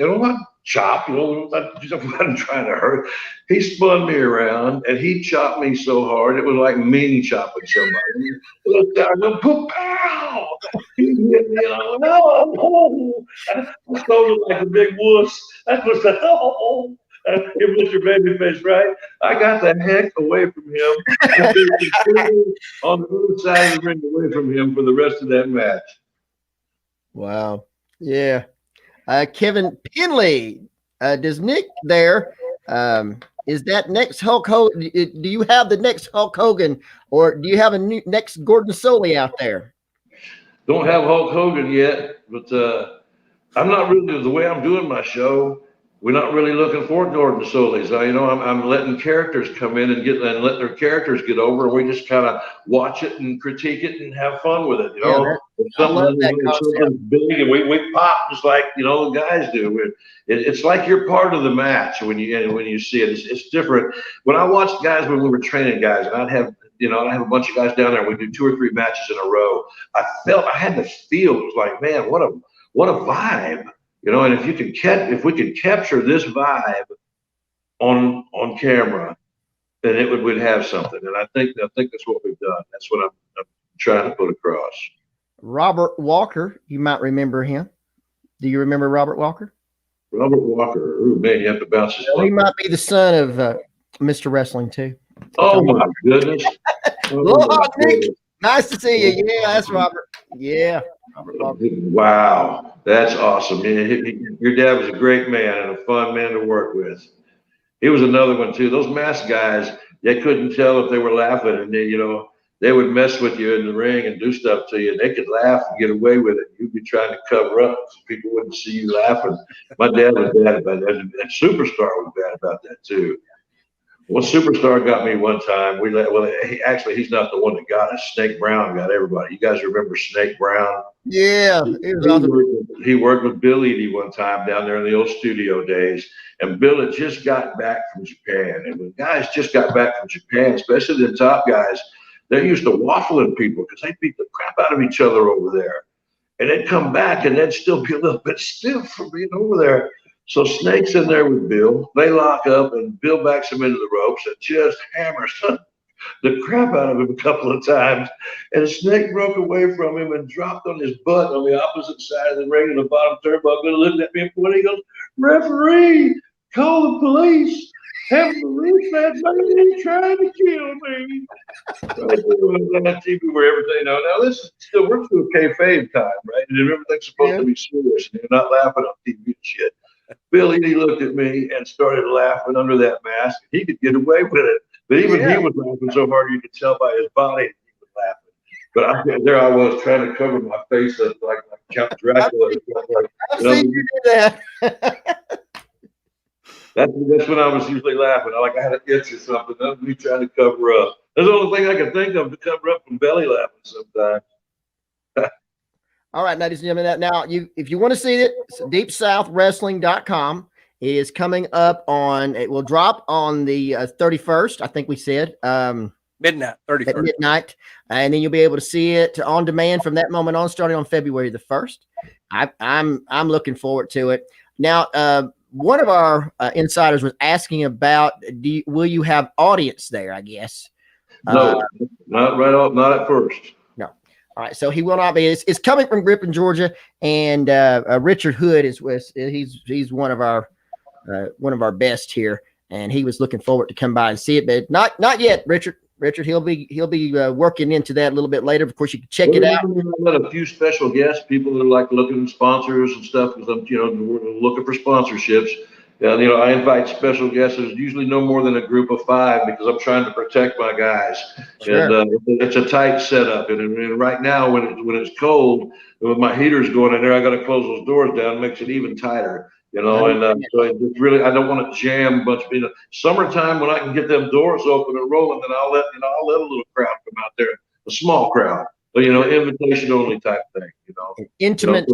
chop. I wasn't trying to hurt. He spun me around and he chopped me so hard it was like Ming chopping somebody. I went, pow! He hit me and I went, oh! I sounded like a big wuss. That was it was your baby face, right? I got the heck away from him. I stayed on the other side of the ring away from him for the rest of that match. Wow. Yeah. Kevin Penley, does Nick there, is that next Hulk Hogan? Do you have the next Hulk Hogan, or do you have a next Gordon Solie out there? Don't have Hulk Hogan yet, but I'm not really, the way I'm doing my show, we're not really looking for Gordon Solie. So, I'm letting characters come in and let their characters get over, and we just kind of watch it and critique it and have fun with it. Something big, and we pop just like the guys do. It's like you're part of the match when you see it. It's different. When I watched guys when we were training guys, and I'd have you know, I have a bunch of guys down there. We do 2 or 3 matches in a row. I had the feel. It was like, man, what a vibe, you know. And if we could capture this vibe on camera, then it would have something. And I think that's what we've done. That's what I'm trying to put across. Robert Walker, you might remember him. Do you remember Robert Walker? Robert Walker. Ooh, man, you have to bounce his. He might be the son of Mr. Wrestling too. Oh my goodness. Aloha, Nick. Nice to see you. Yeah, that's Robert. Yeah. Robert Walker. Wow, that's awesome. Your dad was a great man and a fun man to work with. He was another one too. Those masked guys, they couldn't tell if they were laughing, and they would mess with you in the ring and do stuff to you. And they could laugh and get away with it. You'd be trying to cover up so people wouldn't see you laughing. My dad was bad about that. And Superstar was bad about that too. Well, Superstar got me one time. He's not the one that got us. Snake Brown got everybody. You guys remember Snake Brown? Yeah. He worked with Bill Eadie one time down there in the old studio days. And Bill had just got back from Japan. And when guys just got back from Japan, especially the top guys, they're used to waffling people because they beat the crap out of each other over there. And they'd come back and they'd still be a little bit stiff from being over there. So Snake's in there with Bill. They lock up and Bill backs him into the ropes and just hammers the crap out of him a couple of times. And Snake broke away from him and dropped on his butt on the opposite side of the ring in the bottom turnbuckle, looked at me and pointed. He goes, "Referee, call the police. Have the police that man trying to kill me." On TV where everything, now this still works through a kayfabe time, right? And everything's supposed to be serious and you're not laughing on TV and shit. Bill Eadie looked at me and started laughing under that mask. He could get away with it, but even he was laughing so hard you could tell by his body he was laughing. But there I was trying to cover my face up like Count Dracula. I've seen you do that. That's when I was usually laughing. Like I had an itch or something. That was me trying to cover up. That's the only thing I could think of to cover up from belly laughing sometimes. All right, ladies and gentlemen. Now, if you want to see it, it's deepsouthwrestling.com. It is coming up it will drop on the 31st, I think we said. Midnight, 31st. At midnight. And then you'll be able to see it on demand from that moment on, starting on February the 1st. I'm looking forward to it. Now, one of our insiders was asking about, will you have audience there, I guess? No, not right off, not at first. No. All right. So he will not be. It's coming from Griffin, Georgia. And Richard Hood he's one of our best here. And he was looking forward to come by and see it, but not yet, Richard. Richard, he'll be working into that a little bit later. Of course, you can check it out. I've got a few special guests, people that are like looking at sponsors and stuff, because I'm, we're looking for sponsorships. And, I invite special guests. There's usually no more than a group of 5 because I'm trying to protect my guys. Sure. And it's a tight setup. And right now, when it's cold, with my heaters going in there, I got to close those doors down. It makes it even tighter. So it's really, I don't want to jam a bunch of people. Summertime, when I can get them doors open and rolling, then I'll let a little crowd come out there, a small crowd, but invitation only type thing. An intimate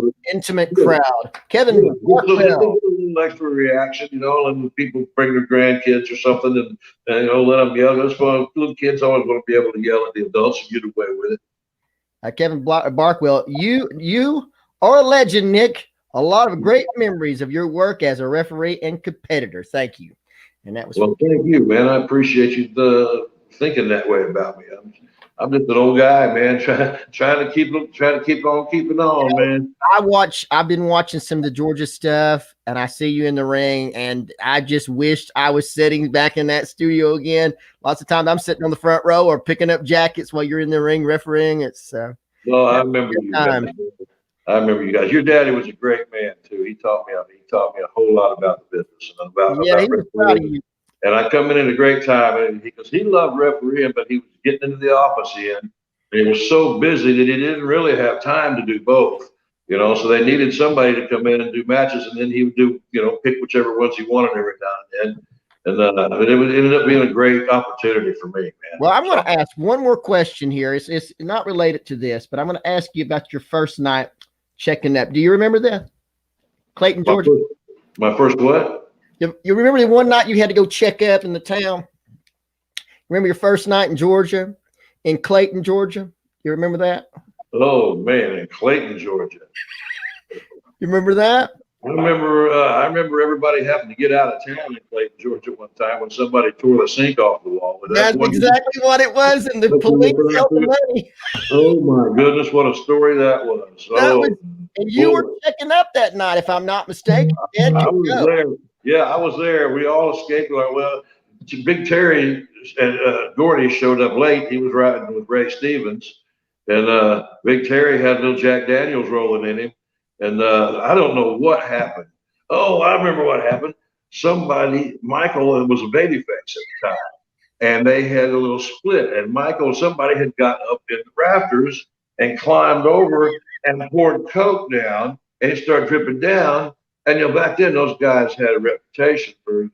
crowd. Kevin, an extra reaction, and people bring their grandkids or something, and let them yell. That's fun. Little kids always want to be able to yell at the adults and get away with it. Kevin Barkwell, you are a legend, Nick. A lot of great memories of your work as a referee and competitor. Thank you. And that was thank you, man. I appreciate you thinking that way about me. I'm just an old guy, man, trying to keep on keeping on, man. I've been watching some of the Georgia stuff, and I see you in the ring, and I just wished I was sitting back in that studio again. Lots of times I'm sitting on the front row or picking up jackets while you're in the ring refereeing. It's well, I remember you guys. I remember you guys. Your daddy was a great man too. He taught me a whole lot about the business and about he was proud of you. And I come in at a great time, because he loved refereeing, but he was getting into the office and he was so busy that he didn't really have time to do both. So they needed somebody to come in and do matches, and then he would do, pick whichever ones he wanted every now and then. And it ended up being a great opportunity for me, man. Well, I'm going to ask one more question here. It's not related to this, but I'm going to ask you about your first night checking up. Do you remember that? Clayton, Georgia? My first what? You remember the one night you had to go check up in the town? Remember your first night in Georgia? in Clayton, Georgia. You remember that? Oh man, in Clayton, Georgia. You remember that? I remember everybody having to get out of town in Clayton, Georgia one time when somebody tore the sink off the wall. That's exactly what it was, and the police held the money. Oh my goodness, what a story that was. And you were checking up that night, if I'm not mistaken. I was there. Yeah, I was there. We all escaped. Well, Big Terry and Gordy showed up late. He was riding with Ray Stevens, and Big Terry had a little Jack Daniels rolling in him. And I don't know what happened. Oh, I remember what happened. Michael was a babyface at the time, and they had a little split. And somebody had got up in the rafters and climbed over and poured Coke down, and it started dripping down. And back then those guys had a reputation for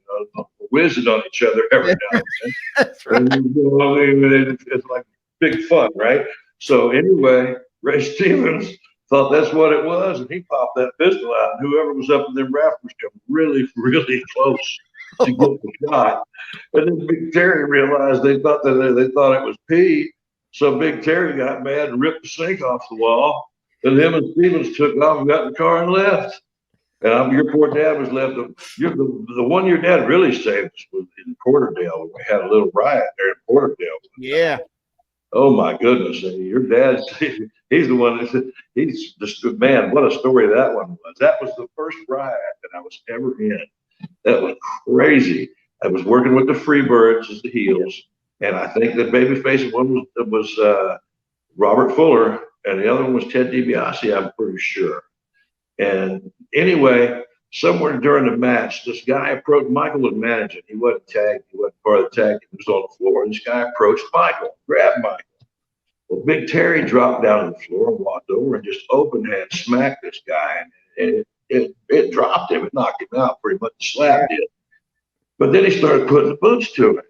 whizzing on each other every now and then. That's right. And, it's like big fun, right? So anyway, Ray Stevens thought that's what it was, and he popped that pistol out. And whoever was up in them rafters came really, really close to get the shot. And then Big Terry realized they thought it was Pete. So Big Terry got mad and ripped the sink off the wall. And him and Stevens took off and got in the car and left. And your poor dad was left. The one your dad really saved us was in Porterdale. We had a little riot there in Porterdale. Yeah. Oh my goodness! Your dad, he's the one that he's just, man, what a story that one was. That was the first riot that I was ever in. That was crazy. I was working with the Freebirds as the heels, and I think the babyface one was Robert Fuller, and the other one was Ted DiBiase, I'm pretty sure. And anyway, somewhere during the match, this guy approached. Michael was managing. He wasn't tagged. He wasn't part of the tag. He was on the floor. And this guy approached Michael, grabbed Michael. Well, Big Terry dropped down on the floor and walked over and just open hand smacked this guy. And it dropped him. It knocked him out pretty much, slapped him. But then he started putting the boots to him.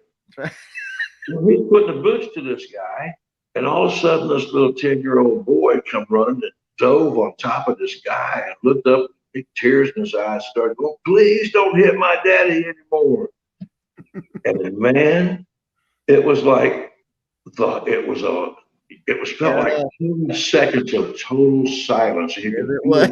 He's putting the boots to this guy. And all of a sudden, this little 10-year-old boy come running and dove on top of this guy and looked up, big tears in his eyes, started going, "Please don't hit my daddy anymore." And then, man, it was like felt like 2 seconds of total silence. You could feel like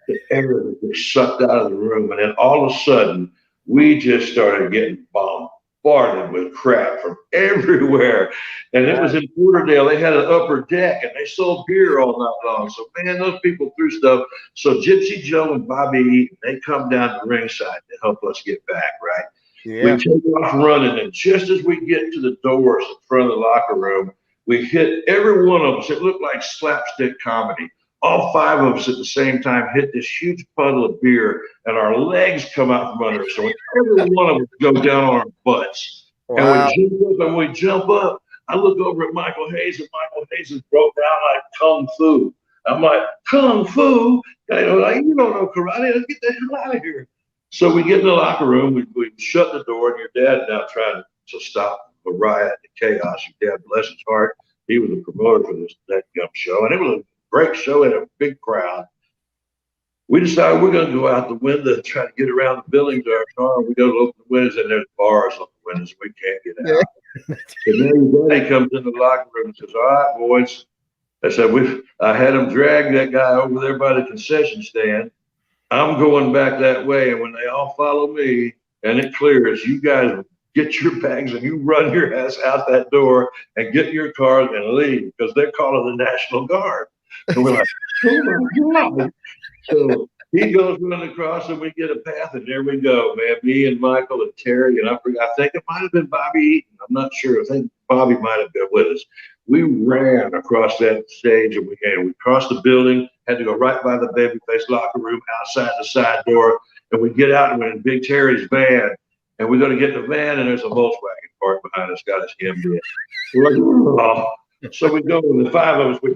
the air was sucked out of the room, and then all of a sudden, we just started getting bombarded with crap from everywhere. And it was in Porterdale. They had an upper deck, and they sold beer all night long. So, man, those people threw stuff. So Gypsy Joe and Bobby Eaton, they come down to ringside to help us get back, right? Yeah. We take off running, and just as we get to the doors in front of the locker room, we hit every one of us. It looked like slapstick comedy. All 5 of us at the same time hit this huge puddle of beer, and our legs come out from under us. So every one of us go down on our butts. Wow. And we jump up. I look over at Michael Hayes, and Michael Hayes is broke down like Kung Fu. I'm like, Kung Fu? You don't know karate. Let's get the hell out of here. So we get in the locker room. We shut the door, and your dad now trying to stop the riot, the chaos. Your dad, bless his heart, he was the promoter for that show, and it was a great show and a big crowd. We decided we're going to go out the window and try to get around the building to our car. We go to open the windows, and there's bars on the windows. We can't get out. And then your daddy comes in the locker room and says, "All right, boys." I said, I had him drag that guy over there by the concession stand. I'm going back that way. And when they all follow me and it clears, you guys get your bags and you run your ass out that door and get in your cars and leave, because they're calling the National Guard. And we're like, "Oh my God." So he goes running across, and we get a path, and there we go, man. Me and Michael and Terry, and I think it might have been Bobby Eaton. I'm not sure. I think Bobby might have been with us. We ran across that stage, and we crossed the building, had to go right by the babyface locker room outside the side door, and we get out and we're in Big Terry's van, and we're going to get in the van, and there's a Volkswagen parked behind us, got us hemmed in. We're like, "Oh." So we go, and the 5 of us, we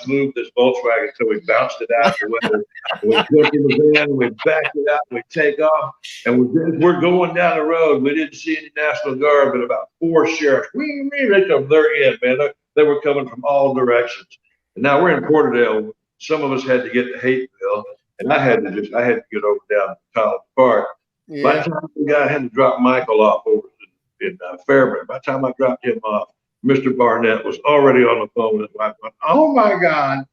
moved this Volkswagen, so we bounced it out the window. We jumped in the van, and we backed it out, and we take off, and we're going down the road. We didn't see any National Guard, but about 4 sheriffs. They come, they're in, man. They were coming from all directions. And now we're in Porterdale. Some of us had to get to Hateville, and I had to get over down to College Park. Yeah. By the time I had to drop Michael off over in Fairburn. By the time I dropped him off, Mr. Barnett was already on the phone with his wife. Going, oh my God.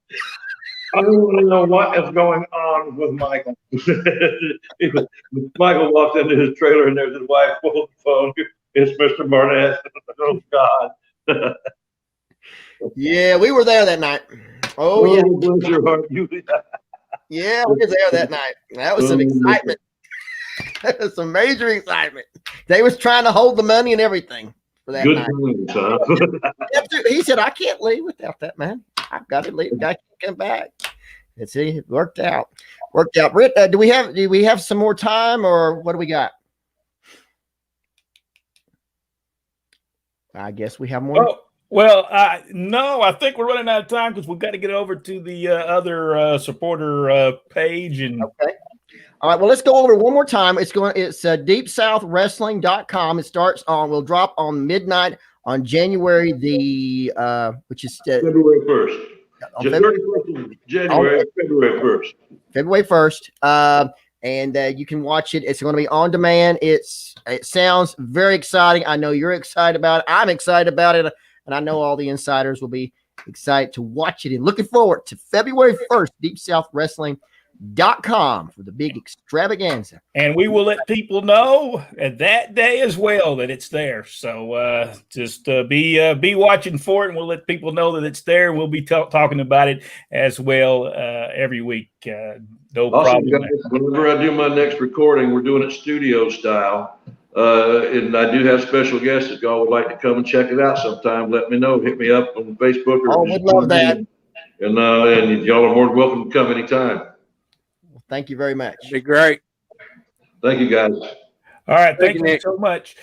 I don't want to know what is going on with Michael. Michael walked into his trailer and there's his wife pulled the phone. It's Mr. Barnett. Oh God. Yeah, we were there that night. Oh yeah. Bless your heart. Yeah, we were there that night. That was some excitement. Some major excitement. They was trying to hold the money and everything for that Good night. news, huh? He said, I can't leave without that, man. I've got to leave. I can't come back. And see, it worked out. Worked out. Britt, do we have some more time, or what do we got? I guess we have more. Oh, well, no, I think we're running out of time because we've got to get over to the other supporter page. And okay. All right. Well, let's go over it one more time. It's deepsouthwrestling.com. It starts will drop on midnight on January which is February 1st. February 1st. February 1st. And you can watch it. It's going to be on demand. It sounds very exciting. I know you're excited about it. I'm excited about it. And I know all the insiders will be excited to watch it. And looking forward to February 1st, DeepSouthWrestling.com for the big extravaganza. And we will let people know that day as well that it's there. So just be watching for it, and we'll let people know that it's there. And we'll be talking about it as well every week. No problem. Guys, whenever I do my next recording, we're doing it studio style. And I do have special guests. If y'all would like to come and check it out sometime, let me know. Hit me up on Facebook. We'd love that. And y'all are more than welcome to come anytime. Thank you very much. Be great. Thank you, guys. All right. Thank you Nick. so much.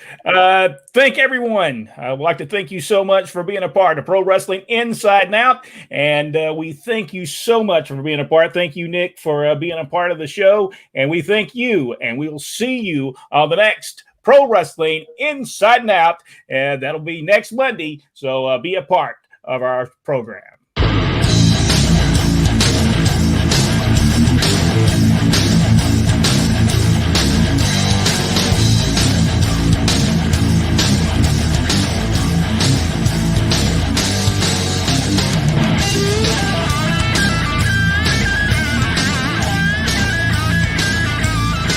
Thank everyone. I would like to thank you so much for being a part of Pro Wrestling Inside and Out. And we thank you so much for being a part. Thank you, Nick, for being a part of the show. And we thank you. And we will see you on the next Pro Wrestling Inside and Out. And that'll be next Monday. So be a part of our program.